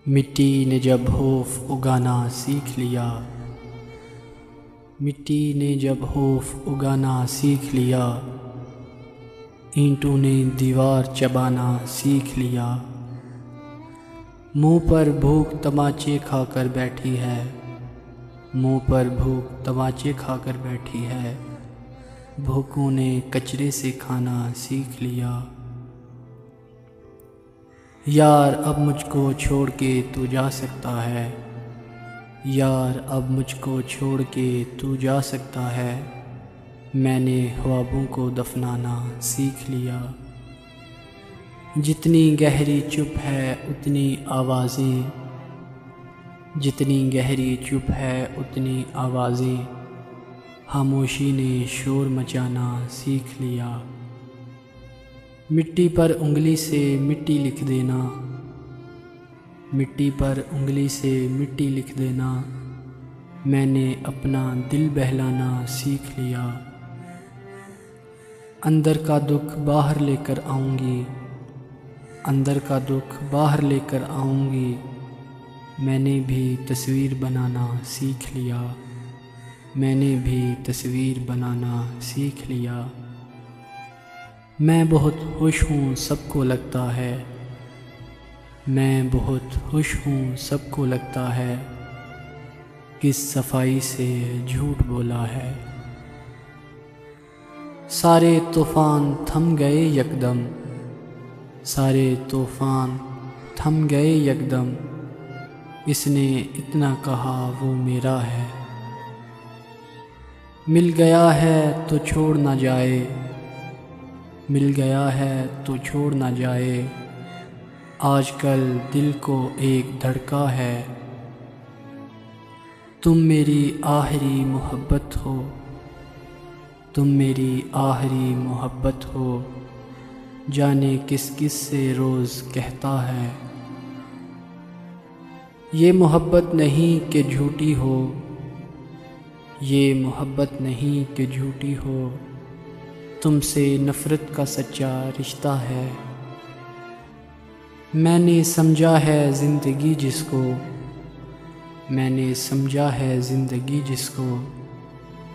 मिट्टी ने जब खौफ उगाना सीख लिया, मिट्टी ने जब खौफ उगाना सीख लिया, ईंटों ने दीवार चबाना सीख लिया। मुंह पर भूख तमाचे खाकर बैठी है, मुंह पर भूख तमाचे खाकर बैठी है। भूखों ने कचरे से खाना सीख लिया। यार अब मुझको छोड़ के तू जा सकता है, यार अब मुझको छोड़ के तू जा सकता है। मैंने ख्वाबों को दफनाना सीख लिया। जितनी गहरी चुप है उतनी आवाज़ें, जितनी गहरी चुप है उतनी आवाज़ें। खामोशी ने शोर मचाना सीख लिया। मिट्टी पर उंगली से मिट्टी लिख देना, मिट्टी पर उंगली से मिट्टी लिख देना। मैंने अपना दिल बहलाना सीख लिया। अंदर का दुख बाहर लेकर आऊँगी, अंदर का दुख बाहर लेकर आऊँगी। मैंने भी तस्वीर बनाना सीख लिया, मैंने भी तस्वीर बनाना सीख लिया। मैं बहुत खुश हूँ सबको लगता है, मैं बहुत खुश हूँ सबको लगता है। किस सफाई से झूठ बोला है। सारे तूफ़ान थम गए यकदम, सारे तूफ़ान थम गए यकदम। इसने इतना कहा वो मेरा है। मिल गया है तो छोड़ ना जाए, मिल गया है तो छोड़ ना जाए। आजकल दिल को एक धड़का है। तुम मेरी आखिरी मोहब्बत हो, तुम मेरी आखिरी मोहब्बत हो। जाने किस किस से रोज़ कहता है। ये मोहब्बत नहीं कि झूठी हो, ये मोहब्बत नहीं कि झूठी हो। तुमसे नफ़रत का सच्चा रिश्ता है। मैंने समझा है ज़िंदगी जिसको, मैंने समझा है ज़िंदगी जिसको।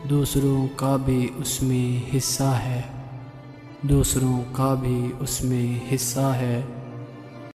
दूसरों का भी उसमें हिस्सा है, दूसरों का भी उसमें हिस्सा है।